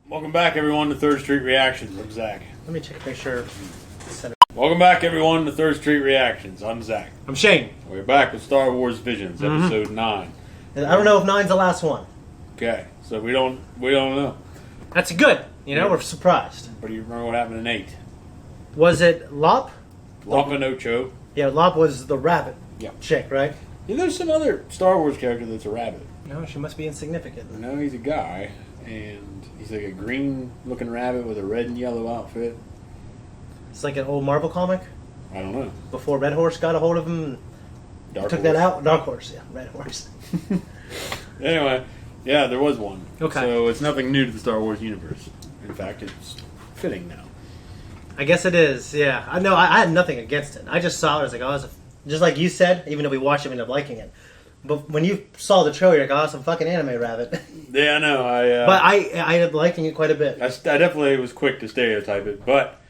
Welcome back, everyone, to Third Street Reactions. I'm Zach. Let me check, make sure. Welcome back, everyone, to Third Street Reactions. I'm Zach. I'm Shane. We're back with Star Wars Visions, episode 9. And I don't know if 9's the last one. Okay, so we don't know. That's good. We're surprised. But do you remember what happened in 8? Was it Lop? Lapa Nocho. Yeah, Lop was the rabbit Yeah. chick, right? Yeah, there's some other Star Wars character that's a rabbit. No, she must be insignificant. No, he's a guy, and he's like a green-looking rabbit with a red and yellow outfit. It's like an old Marvel comic. I don't know. Before Red Horse got a hold of him and took that out. Dark Horse, yeah, Red Horse. Anyway, yeah, there was one. Okay. So it's nothing new to the Star Wars universe. In fact, it's fitting now. I guess it is, yeah. I know, I had nothing against it. I just saw it, I was like, oh, it's just like you said, even though we watched it, we ended up liking it. But when you saw the trailer, you're like, oh, it's a fucking anime rabbit. Yeah, I know. But I ended up liking it quite a bit. I definitely was quick to stereotype it, but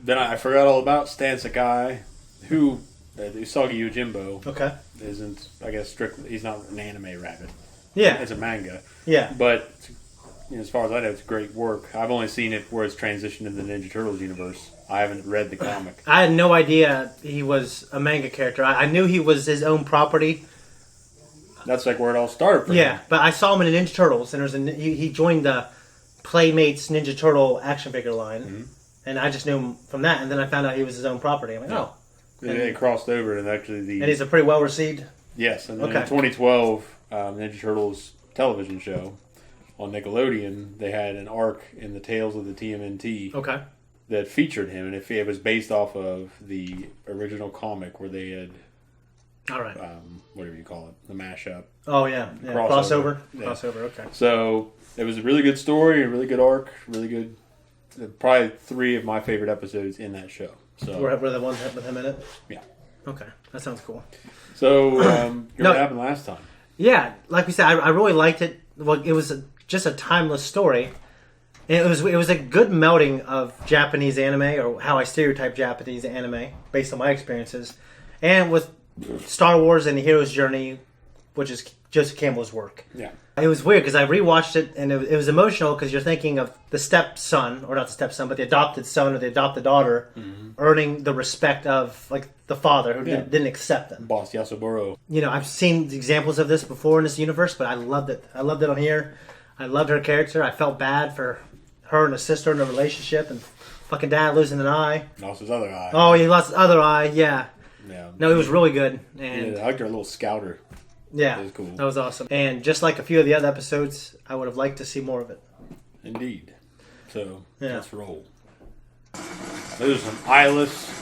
then I forgot all about Stan Sakai, who Usagi Yojimbo Okay. isn't, I guess, strictly, he's not an anime rabbit. Yeah. It's a manga. Yeah. But as far as I know, it's great work. I've only seen it where it's transitioned in the Ninja Turtles universe. I haven't read the comic. I had no idea he was a manga character. I knew he was his own property. That's like where it all started for Yeah, him. but I saw him in the Ninja Turtles, and he joined the Playmates Ninja Turtle action figure line, and I just knew him from that. And then I found out he was his own property. I'm like, oh, They crossed over, and actually and he's a pretty well received. Yes, and then Okay. in 2012, Ninja Turtles television show on Nickelodeon, they had an arc in the Tales of the TMNT Okay. that featured him, and it was based off of the original comic where they had, All right. whatever you call it, the mashup. Oh yeah, Crossover. Yeah. Crossover. Okay. So it was a really good story, a really good arc, really good. Probably 3 of my favorite episodes in that show. So Were the ones with him in it? yeah. Okay, that sounds cool. So what happened last time? Yeah, like we said, I really liked it. Well, it was just a timeless story. And it was a good melding of Japanese anime, or how I stereotype Japanese anime based on my experiences, and with Star Wars and the hero's journey, which is just Campbell's work. Yeah. It was weird because I rewatched it, and it was emotional because you're thinking of the stepson, or not the stepson, but the adopted son or the adopted daughter, earning the respect of like the father who didn't accept them. Boss Yasuburo. I've seen examples of this before in this universe, but I loved it. I loved it on here. I loved her character. I felt bad for her and her sister in a relationship, and fucking dad losing an eye. Lost his other eye. Oh, he lost his other eye. Yeah. Yeah. No, it was really good, and I liked her little scouter. yeah, That was cool. That was awesome. And just like a few of the other episodes, I would have liked to see more of it. Indeed. So, Yeah. let's roll. Those are some eyeless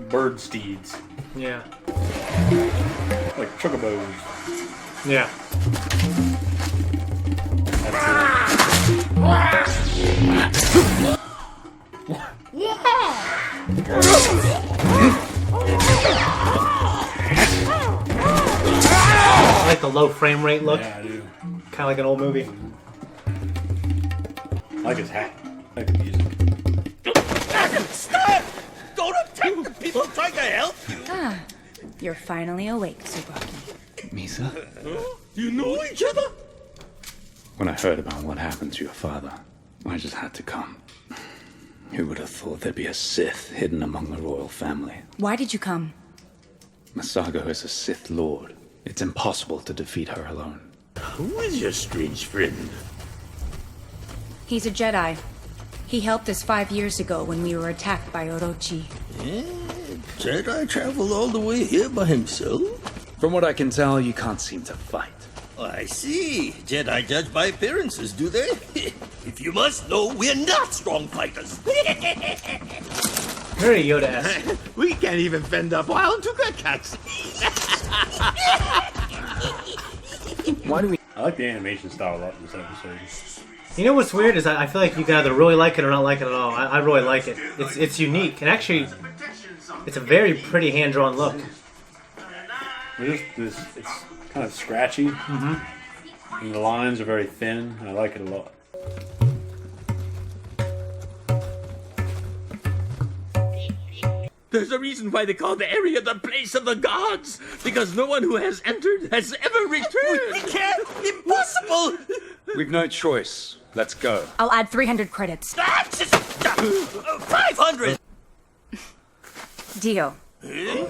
bird steeds. Yeah. Like chocobos. Yeah. I like the low frame rate look. Yeah, I do. Kind of like an old movie. I like his hat. I like the music. Stop! Don't attack the people trying to help you! Ah, you're finally awake, Tsubaki. Misa, You know each other? when I heard about what happened to your father, I just had to come. Who would have thought there'd be a Sith hidden among the royal family? Why did you come? Masago is a Sith Lord. It's impossible to defeat her alone. Who is your strange friend? He's a Jedi. He helped us 5 years ago when we were attacked by Orochi. Jedi traveled all the way here by himself? From what I can tell, you can't seem to fight. I see. Jedi judge by appearances, do they? If you must know, we're not strong fighters. Very Yoda-esque. We can't even fend up wild Tuka cats. Why do we... I like the animation style a lot in this episode. You know what's weird is I feel like you can either really like it or not like it at all. I really like it. It's unique, and actually, it's a very pretty hand-drawn look. It's kind of scratchy. And the lines are very thin. I like it a lot. There's a reason why they call the area the place of the gods. Because no one who has entered has ever returned. We can't! Impossible! We've no choice. Let's go. I'll add 300 credits. 500! Deal. See,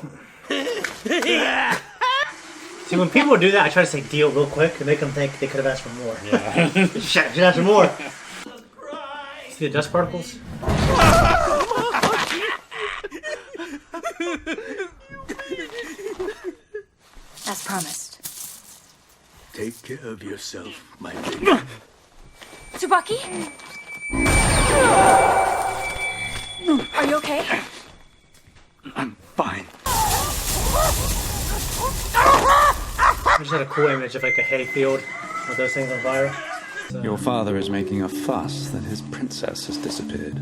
when people do that, I try to say deal real quick and make them think they could have asked for more. Yeah. Shit, should ask for more. See the dust particles? As promised. Take care of yourself, my lady. Tsubaki? Are you okay? I'm fine. I just had a cool image of like a hay field with those things on fire. So. Your father is making a fuss that his princess has disappeared.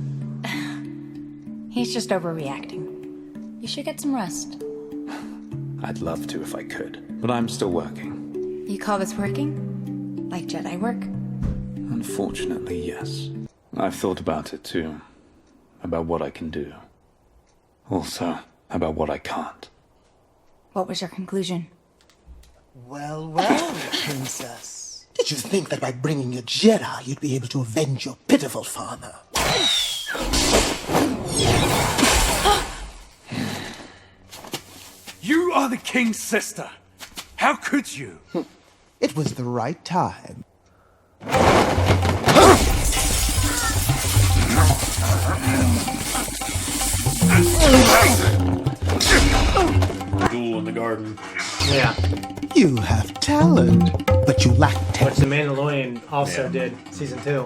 He's just overreacting. You should get some rest. I'd love to if I could, but I'm still working. You call this working? Like Jedi work? Unfortunately, yes. I've thought about it too. About what I can do. Also, about what I can't. What was your conclusion? Well, well, princess. Did you think that by bringing a Jedi, you'd be able to avenge your pitiful father? You are the king's sister. How could you? It was the right time. Duel in the garden. Yeah. You have talent, but you lack Which talent. The Mandalorian also did, season 2.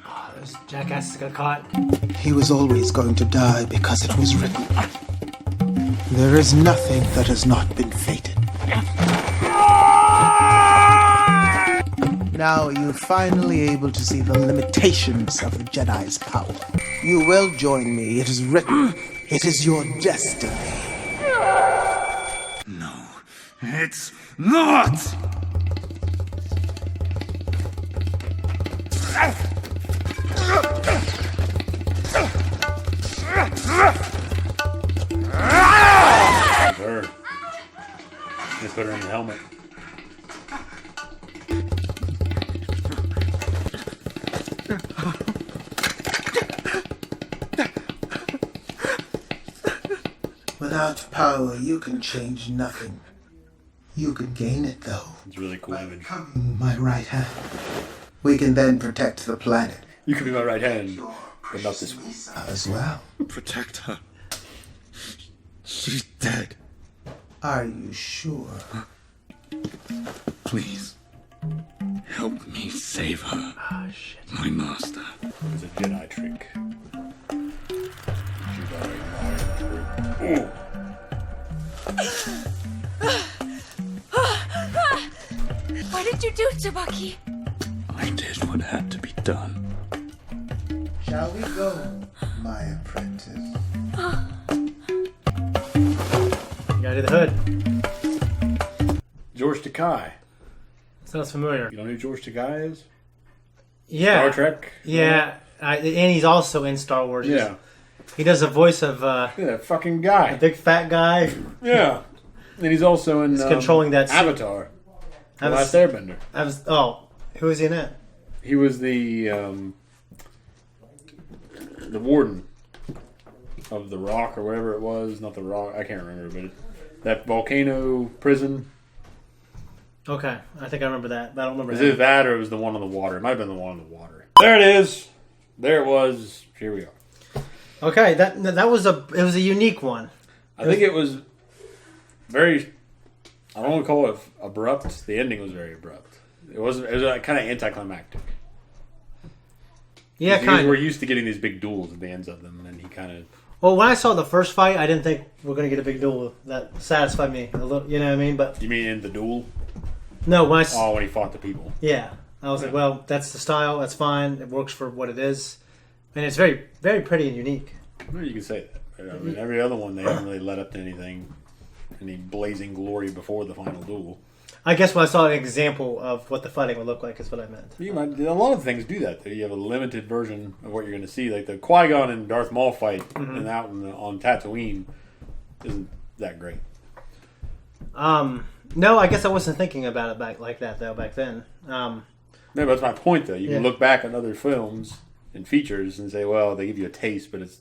Oh, those jackasses got caught. He was always going to die because it was written. There is nothing that has not been fated. Now you're finally able to see the limitations of the Jedi's power. You will join me. It is written. It is your destiny. No, it's not! Her. Just put her in the helmet. Without power, you can change nothing. You can gain it, though. It's a really cool image. Becoming my right hand. We can then protect the planet. You could be my right hand, but not this one. As well. Protect her. She's dead. Are you sure? Please. Help me save her. Oh, shit. My master. It's a Jedi trick. Ooh. What did you do, Tsubaki? I did what had to be done. Shall we go, my apprentice? You gotta do the hood. George Takei. Sounds familiar. You know who George Takei is? Yeah. Star Trek? Yeah. And he's also in Star Wars. Yeah. He does the voice of Yeah, that fucking a guy. big fat guy. Yeah. And he's also in controlling that suit. Avatar. The I was- Last Airbender. Who is he in that? He was the warden of the Rock or whatever it was. Not the Rock. I can't remember, but that volcano prison. Okay, I think I remember that, but I don't remember Was him. it that or it was the one on the water? It might have been the one on the water. There it is. There it was. Here we are. Okay, that was a unique one. I think it was very. I don't want to call it abrupt. The ending was very abrupt. It was kind of anticlimactic. Yeah, We're kind of. used to getting these big duels at the ends of them, and then he kind of. Well, when I saw the first fight, I didn't think we were going to get a big duel. That satisfied me a little. You know what I mean? But You mean in the duel? no, when I Oh, when he fought the people. yeah, I was like, well, that's the style. That's fine. It works for what it is, and it's very, very pretty and unique. Well, you can say that. I mean, every other one they haven't really led up to anything, any blazing glory before the final duel. I guess when I saw an example of what the fighting would look like is what I meant. You might, a lot of things do that. Though. You have a limited version of what you're going to see, like the Qui-Gon and Darth Maul fight, and out on Tatooine isn't that great. No, I guess I wasn't thinking about it back then. No, but that's my point, though. You can look back on other films and features and say, well, they give you a taste, but it's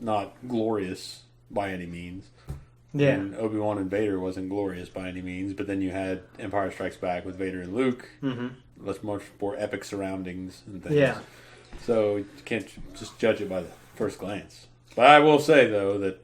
not glorious by any means. Yeah. And Obi-Wan and Vader wasn't glorious by any means, but then you had Empire Strikes Back with Vader and Luke. Much more epic surroundings and things. Yeah. So you can't just judge it by the first glance. But I will say, though, that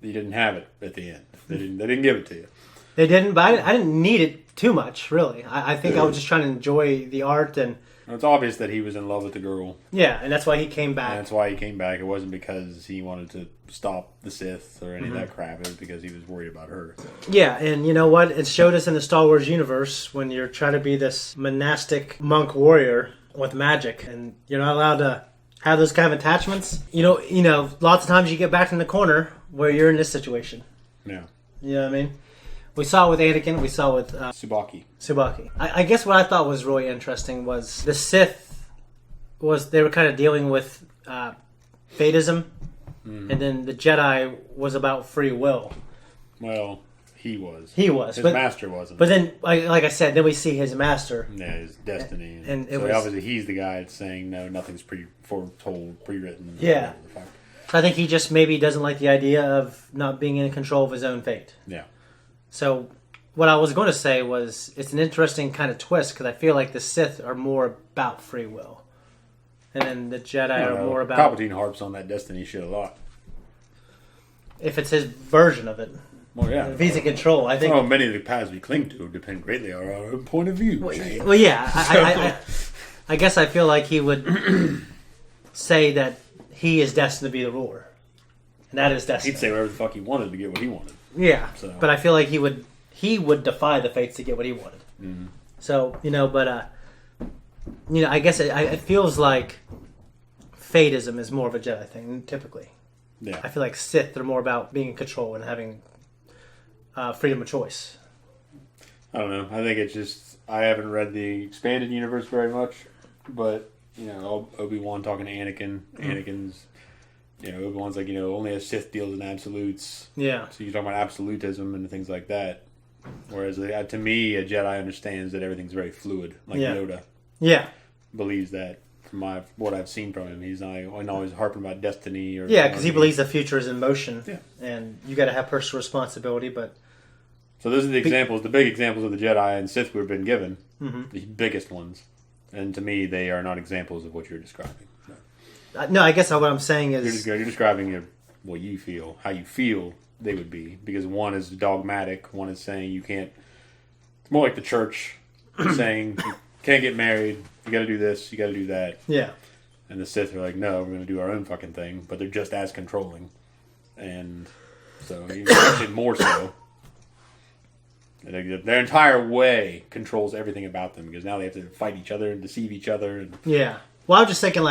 you didn't have it at the end. They didn't give it to you. They didn't, but I didn't need it too much, really. I think I was just trying to enjoy the art, and It's obvious that he was in love with the girl. yeah, and that's why he came back. And that's why he came back. It wasn't because he wanted to stop the Sith or any of that crap. It was because he was worried about her. Yeah, and you know what? It showed us in the Star Wars universe when you're trying to be this monastic monk warrior with magic, and you're not allowed to have those kind of attachments. You know, lots of times you get backed in the corner where you're in this situation. Yeah. You know what I mean? We saw it with Anakin. We saw it with Tsubaki. I guess what I thought was really interesting was the Sith they were kind of dealing with fatism, and then the Jedi was about free will. Well, he was. His master wasn't. But then, like I said, then we see his master. Yeah, his destiny. And so obviously he's the guy that's saying, no, nothing's foretold, pre-written. Yeah. I think he just maybe doesn't like the idea of not being in control of his own fate. Yeah. So what I was going to say was it's an interesting kind of twist because I feel like the Sith are more about free will. And then the Jedi are more about... Palpatine harps on that destiny shit a lot. If it's his version of it. Well, yeah. If he's in control, I think... Well, many of the paths we cling to depend greatly on our own point of view. Well, yeah. I guess I feel like he would say that he is destined to be the ruler. And that is destiny. He'd say whatever the fuck he wanted to get what he wanted. Yeah. So. But I feel like he would defy the fates to get what he wanted. Mm-hmm. So, I guess it feels like fatism is more of a Jedi thing, typically. Yeah. I feel like Sith are more about being in control and having freedom of choice. I don't know. I think it's just... I haven't read the expanded universe very much, but, Obi-Wan talking to Anakin. Anakin's... Obi-Wan's like, only a Sith deals in absolutes. Yeah. So you're talking about absolutism and things like that. Whereas, to me, a Jedi understands that everything's very fluid, like Yoda. Yeah. Believes that from what I've seen from him. He's not always harping about destiny. Because he believes the future is in motion. Yeah. And you got to have personal responsibility, but... So those are the examples, the big examples of the Jedi and Sith we've been given. Mm-hmm. The biggest ones. And to me, they are not examples of what you're describing. No, I guess what I'm saying is... You're describing what you feel, how you feel they would be. Because one is dogmatic, one is saying you can't... It's more like the church saying you can't get married, you got to do this, you got to do that. Yeah. And the Sith are like, no, we're going to do our own fucking thing. But they're just as controlling. And so, actually more so. And their entire way controls everything about them. Because now they have to fight each other and deceive each other. And yeah. Well, I was just thinking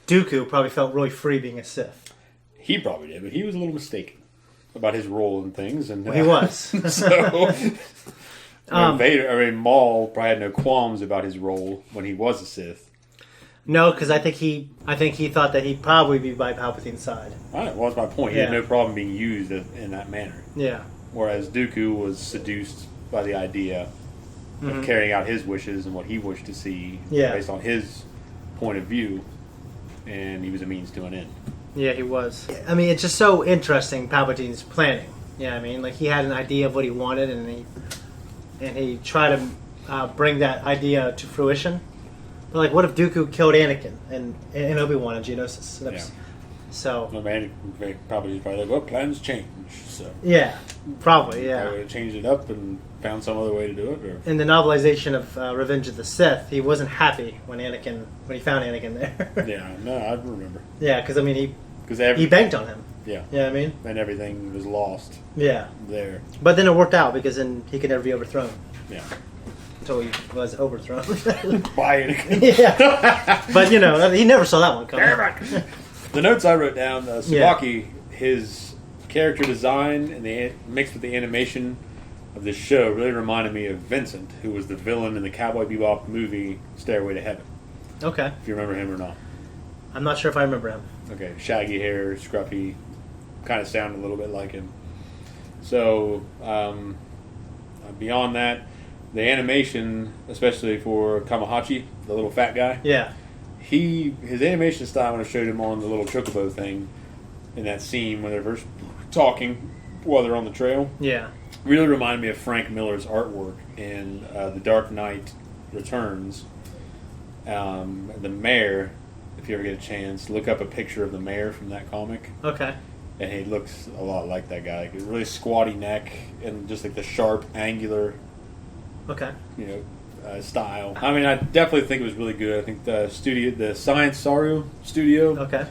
Dooku probably felt really free being a Sith. He probably did, but he was a little mistaken about his role in things. And he was. So, Maul probably had no qualms about his role when he was a Sith. No, because I think he thought that he'd probably be by Palpatine's side. Well, that's my point. He had no problem being used in that manner. Yeah. Whereas Dooku was seduced by the idea of carrying out his wishes and what he wished to see based on his point of view. And he was a means to an end. Yeah, he was. I mean, it's just so interesting, Palpatine's planning. Yeah, I mean, he had an idea of what he wanted, and he tried to bring that idea to fruition. But, what if Dooku killed Anakin and Obi-Wan in Geonosis? Yeah. So... Probably like, well, plans change, so... Yeah, probably, yeah. Probably changed it up and found some other way to do it, or... In the novelization of Revenge of the Sith, he wasn't happy when he found Anakin there. Yeah, no, I remember. Yeah, because, he banked on him. Yeah. You know what I mean? And everything was lost. Yeah. There. But then it worked out, because then he could never be overthrown. Yeah. Until he was overthrown. By Anakin. Yeah. But, he never saw that one coming. The notes I wrote down, Tsubaki, his character design and mixed with the animation of this show really reminded me of Vincent, who was the villain in the Cowboy Bebop movie Stairway to Heaven. Okay. If you remember him or not. I'm not sure if I remember him. Okay, shaggy hair, scruffy, kind of sounded a little bit like him. So beyond that, the animation, especially for Kamahachi, the little fat guy, Yeah. his animation style when I showed him on the little chocobo thing in that scene when they're first talking while they're on the trail, Yeah. really reminded me of Frank Miller's artwork in The Dark Knight Returns. The mayor, if you ever get a chance, look up a picture of the mayor from that comic. Okay. And he looks a lot like that guy. Like a really squatty neck and just like the sharp, angular, Okay. style. I mean, I definitely think it was really good. I think the Science Saru studio, Okay.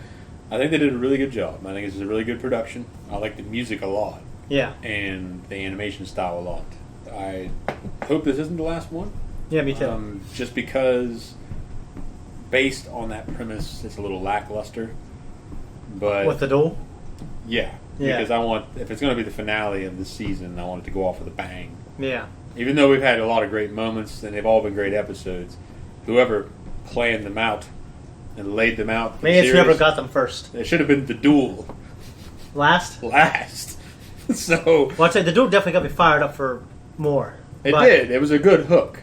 I think they did a really good job. I think this is a really good production. I like the music a lot Yeah. and the animation style a lot. I hope this isn't the last one. Yeah, me too. Just because, based on that premise, it's a little lackluster. But With the duel? yeah, Yeah. because if it's going to be the finale of the season, I want it to go off with a bang. Yeah. Even though we've had a lot of great moments and they've all been great episodes, whoever planned them out and laid them out, for Maybe the it's series, whoever got them first. it should have been the duel Last? last. So Well, I'd say the duel definitely got me fired up for more. it But did. It was a good hook,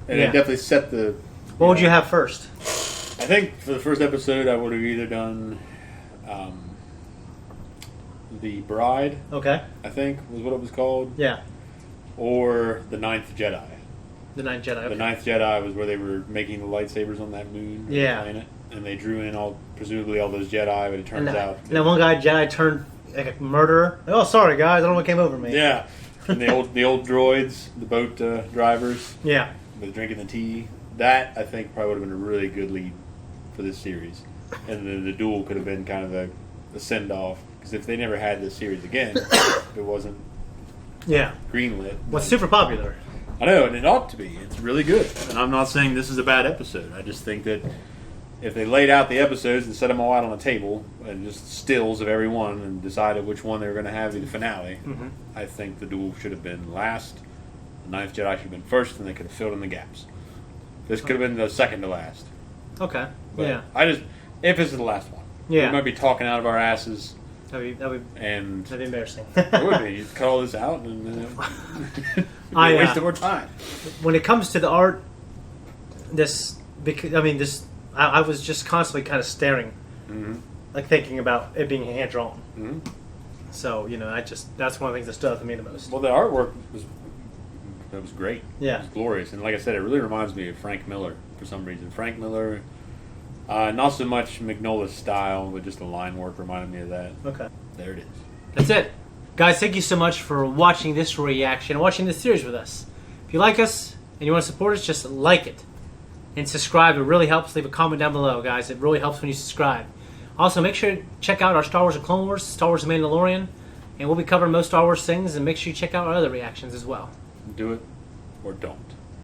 and Yeah. it definitely set the. What would you have first? I think for the first episode, I would have either done The Bride, Okay. I think was what it was called, Yeah. or The Ninth Jedi. The Ninth Jedi. The Okay. Ninth Jedi was where they were making the lightsabers on that moon, Yeah. planet, and they drew in presumably all those Jedi, but it turns out, And then one guy, Jedi, turned like a murderer. Like, oh, sorry, guys. I don't know what came over me. yeah, and the old droids, the boat drivers, Yeah. with drinking the tea. That I think probably would have been a really good lead for this series, and then the duel could have been kind of a send off because if they never had this series again, it wasn't Yeah. greenlit. What's super popular. I know, and it ought to be. It's really good. And I'm not saying this is a bad episode. I just think that if they laid out the episodes and set them all out on a table and just stills of every one and decided which one they were going to have be the finale, I think the duel should have been last. The Ninth Jedi should have been first, and they could have filled in the gaps. This could have been the second to last. Okay. But Yeah. if this is the last one, Yeah. we might be talking out of our asses, That'd be and that'd be embarrassing. it would be. You'd cut all this out, and then it'd be I, a waste of our time. When it comes to the art, I was just constantly kind of staring, like thinking about it being hand drawn. Mhm. So that's one of the things that stood out to me the most. Well, the artwork was great. Yeah. It was glorious, and like I said, it really reminds me of Frank Miller for some reason. Frank Miller, not so much Mignola's style, but just the line work reminded me of that. Okay. There it is. That's it. Guys, thank you so much for watching this reaction and watching this series with us. If you like us and you want to support us, just like it. And subscribe. It really helps. Leave a comment down below, guys. It really helps when you subscribe. Also, make sure to check out our Star Wars and Clone Wars, Star Wars and Mandalorian. And we'll be covering most Star Wars things. And make sure you check out our other reactions as well. Do it or don't.